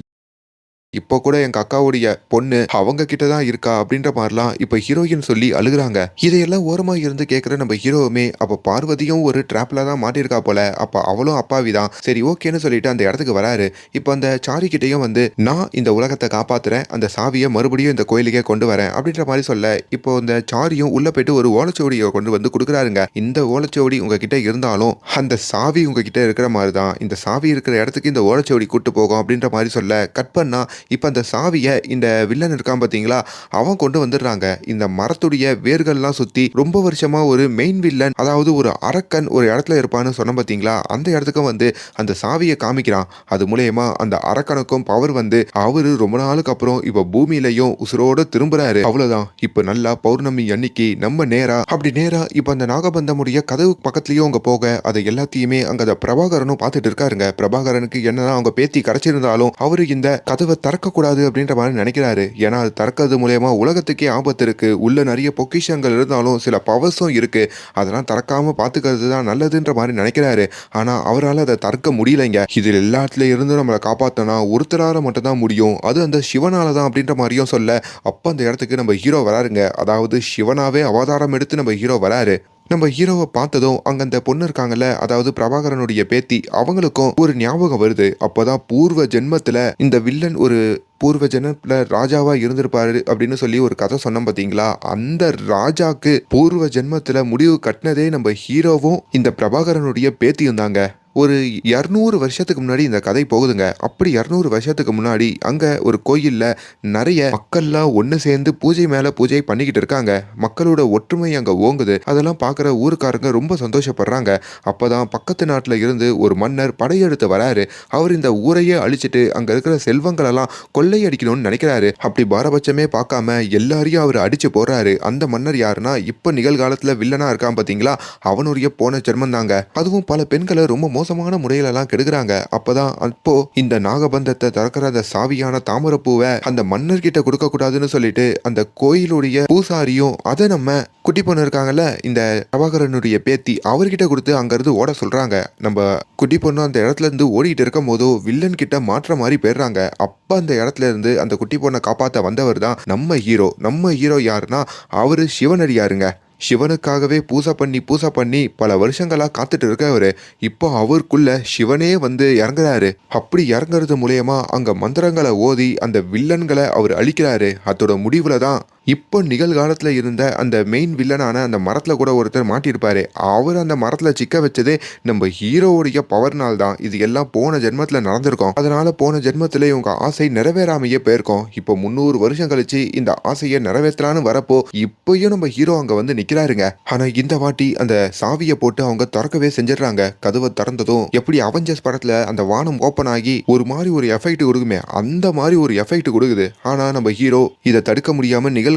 S1: இப்போ கூட எங்க அக்காவுடைய பொண்ணு அவங்க கிட்ட தான் இருக்கா அப்படின்ற மாதிரிலாம் இப்ப ஹீரோயின் சொல்லி அழுகுறாங்க. இதையெல்லாம் ஓரமா இருந்து கேட்கிற நம்ம ஹீரோவுமே அப்ப பார்வதியும் ஒரு டிராப்ல தான் மாட்டிருக்கா போல, அப்ப அவளும் அப்பாவிதான், சரி ஓகேன்னு சொல்லிட்டு அந்த இடத்துக்கு வராரு. இப்போ அந்த சாரி கிட்டையும் நான் இந்த உலகத்தை காப்பாத்துறேன், அந்த சாவியை மறுபடியும் இந்த கோயிலுக்கே கொண்டு வரேன் அப்படின்ற மாதிரி சொல்ல, இப்போ இந்த சாரியும் உள்ள போயிட்டு ஒரு ஓலைச்சுவடியை கொண்டு கொடுக்குறாருங்க. இந்த ஓலைச்சுவடி உங்ககிட்ட இருந்தாலும் அந்த சாவி உங்ககிட்ட இருக்கிற மாதிரி தான், இந்த சாவி இருக்கிற இடத்துக்கு இந்த ஓலைச்சுவடி கூட்டு போகும் அப்படின்ற மாதிரி சொல்ல, கட் பண்ணா இப்போ அந்த சாவியை இந்த வில்லன் இருக்கான் பார்த்தீங்களா, அவன் கொண்டு வந்துடுறாங்க. இந்த மரத்துடைய வேர்கள்லாம் சுற்றி ரொம்ப வருஷமா ஒரு மெயின் வில்லன், அதாவது ஒரு அரக்கன் ஒரு இடத்துல இருப்பான்னு சொன்ன பார்த்தீங்களா, அந்த இடத்துக்கும் அந்த சாவியை காமிக்கிறான். அது மூலயமா அந்த அரக்கனுக்கும் பவர் அவரு ரொம்ப நாளுக்கு அப்புறம் இப்போ பூமியிலையும் உசுரோட திரும்புறாரு. அவ்வளவுதான். இப்போ நல்லா பௌர்ணமி அன்னைக்கு நம்ம நேரா இப்போ அந்த நாகபந்தமுடைய கதவு பக்கத்துலயும் அவங்க போக அதை எல்லாத்தையுமே அங்க அந்த பிரபாகரனும் பார்த்துட்டு இருக்காருங்க. பிரபாகரனுக்கு என்னன்னா அவங்க பேத்தி கிடைச்சிருந்தாலும் அவரு இந்த கதவை திறக்கக்கூடாது அப்படின்ற மாதிரி நினைக்கிறாரு. ஏன்னா அது திறக்கிறது மூலயமா உலகத்துக்கே ஆபத்து இருக்கு, உள்ள நிறைய பொக்கிஷங்கள் இருந்தாலும் சில பவர்ஸும் இருக்கு, அதெல்லாம் திறக்காம பாத்துக்கிறது தான் நல்லதுன்ற மாதிரி நினைக்கிறாரு. ஆனா அவரால் அதை திறக்க முடியலைங்க. இதில் எல்லாத்துல இருந்து நம்மளை காப்பாத்தனா ஒருத்தரால மட்டும் தான் முடியும், அது அந்த சிவனால தான் அப்படின்ற மாதிரியும் சொல்ல, அப்ப அந்த இடத்துக்கு நம்ம ஹீரோ வராருங்க. அதாவது சிவனாவே அவதாரம் எடுத்து நம்ம ஹீரோ வராரு. நம்ம ஹீரோவை பார்த்ததும் அங்க அந்த பொண்ணு இருக்காங்கல்ல, அதாவது பிரபாகரனுடைய பேத்தி, அவங்களுக்கும் ஒரு ஞாபகம் வருது. அப்பதான் பூர்வ ஜென்மத்துல இந்த வில்லன் ஒரு பூர்வ ஜென்மத்துல ராஜாவா இருந்திருப்பாரு அப்படின்னு சொல்லி ஒரு கதை சொன்னோம் பாத்தீங்களா, அந்த ராஜாக்கு பூர்வ ஜென்மத்துல முடிவு கட்டினதே நம்ம ஹீரோவும் இந்த பிரபாகரனுடைய பேத்தியும் தாங்க. ஒரு 200 வருஷத்துக்கு முன்னாடி இந்த கதை போகுதுங்க. அப்படி 200 வருஷத்துக்கு முன்னாடி அங்க ஒரு கோயில்ல நிறைய மக்கள்லாம் ஒண்ணு சேர்ந்து பூஜை மேல பூஜை பண்ணிக்கிட்டு இருக்காங்க. மக்களோட ஒற்றுமை அங்க ஓங்குது. அதெல்லாம் பார்க்குற ஊருக்காரங்க ரொம்ப சந்தோஷப்படுறாங்க. அப்பதான் பக்கத்து நாட்டுல இருந்து ஒரு மன்னர் படையெடுத்து வராரு. அவர் இந்த ஊரையே அழிச்சிட்டு அங்க இருக்கிற செல்வங்கள் எல்லாம் கொள்ளையடிக்கணும்னு நினைக்கிறாரு. அப்படி பாரபட்சமே பார்க்காம எல்லாரையும் அவர் அடிச்சு போறாரு. அந்த மன்னர் யாருன்னா இப்ப நிகழ்காலத்துல வில்லனா இருக்கான் பாத்தீங்களா, அவனுடைய போன ஜென்மம் தாங்க. அதுவும் பல பெண்களை ரொம்ப மோசமான முறையிலெல்லாம் கெடுக்குறாங்க. அப்போ இந்த நாகபந்தத்தை திறக்கிற அந்த சாவியான தாமரப்பூவை அந்த மன்னர்கிட்ட கொடுக்க கூடாதுன்னு சொல்லிட்டு அந்த கோயிலுடைய பூசாரியும் அதை நம்ம குட்டி பொண்ணு இருக்காங்கல்ல, இந்த பிரபாகரனுடைய பேத்தி, அவர்கிட்ட கொடுத்து அங்கிருந்து ஓட சொல்றாங்க. நம்ம குட்டி பொண்ணு அந்த இடத்துல இருந்து ஓடிட்டு இருக்கும் போதோ வில்லன் கிட்ட மாற்ற மாதிரி போயிடுறாங்க. அப்ப அந்த இடத்துல இருந்து அந்த குட்டி பொண்ணை காப்பாத்த வந்தவர் தான் நம்ம ஹீரோ. நம்ம ஹீரோ யாருன்னா அவரு சிவனடியாருங்க. சிவனுக்காகவே பூசை பண்ணி பல வருஷங்களா காத்துட்டு இருக்கவரு இப்போ அவருக்குள்ள சிவனே வந்து இறங்குறாரு. அப்படி இறங்குறது மூலியமா அங்க மந்திரங்களை ஓதி அந்த வில்லன்களை அவர் அழிக்கிறாரு. அதோட முடிவுல தான் இப்போ நிகழ்காலத்துல இருந்த அந்த மெயின் வில்லனான அந்த மரத்துல கூட ஒருத்தர் மாட்டியிருப்பாரு. அவர் அந்த மரத்துல சிக்க வச்சதே நம்ம ஹீரோவுடைய பவர்னால் தான். இது எல்லாம் போன ஜென்மத்துல நடந்திருக்கும். அதனால போன ஜென்மத்துல இவங்க ஆசை நிறைவேறாமையே போயிருக்கும். இப்போ 300 வருஷம் கழிச்சு இந்த ஆசையை நிறைவேற்றலான்னு வரப்போ இப்பயும் நம்ம ஹீரோ அங்க வந்து நிக்கிறாருங்க. ஆனா இந்த வாட்டி அந்த சாவியை போட்டு அவங்க திறக்கவே செஞ்சிடறாங்க. கதவை திறந்ததும் எப்படி அவெஞ்சர்ஸ் படத்துல அந்த வானம் ஓப்பன் ஆகி ஒரு மாதிரி ஒரு எஃபெக்ட் கொடுக்குமே, அந்த மாதிரி ஒரு எஃபெக்ட் கொடுக்குது. ஆனா நம்ம ஹீரோ இதை தடுக்க முடியாம நிகழ்காலத்துல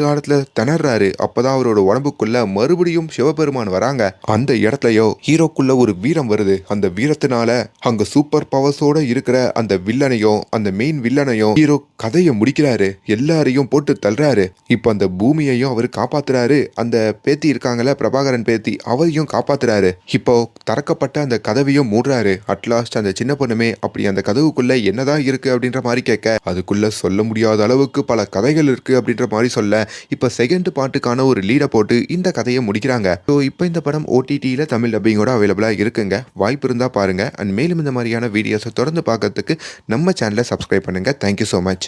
S1: திணறாரு. அப்பதான் அவரோட உடம்புக்குள்ள மறுபடியும் சிவபெருமான் வராங்க. அந்த இடத்துலயோ ஹீரோக்குள்ள ஒரு வீரம் வருது. அந்த வீரத்தினால அங்க சூப்பர் பவர்ஸோட இருக்கிற அந்த வில்லனையும் அந்த மெயின் வில்லனையும் ஹீரோ கதையை முடிக்கிறாரு. எல்லாரையும் போட்டு தள்ளுறாரு. இப்ப அந்த பூமியையும் அவர் காப்பாத்துறாரு. அந்த பேத்தி இருக்காங்கல்ல, பிரபாகரன் பேத்தி, அவரையும் காப்பாத்துறாரு. இப்போ திறக்கப்பட்ட அந்த கதவையும் மூடுறாரு. அட்லாஸ்ட் அந்த சின்ன பொண்ணுமே அப்படி அந்த கதவுக்குள்ள என்னதான் இருக்கு அப்படின்ற மாதிரி கேட்க, அதுக்குள்ள சொல்ல முடியாத அளவுக்கு பல கதைகள் இருக்கு அப்படின்ற மாதிரி சொல்ல, இப்ப செகண்ட் பார்ட்டுக்கான ஒரு லீடை போட்டு இந்த கதையை முடிக்கிறாங்க. ஸோ இப்போ இந்த படம் OTTல தமிழ் டப்பிங்கோட அவைலபிளா இருக்குங்க. வாய்ப்பு இருந்தா பாருங்க. அண்ட் மேலும் இந்த மாதிரியான வீடியோஸை தொடர்ந்து பார்க்கறதுக்கு நம்ம சேனலை சப்ஸ்கிரைப் பண்ணுங்க. Thank you so much.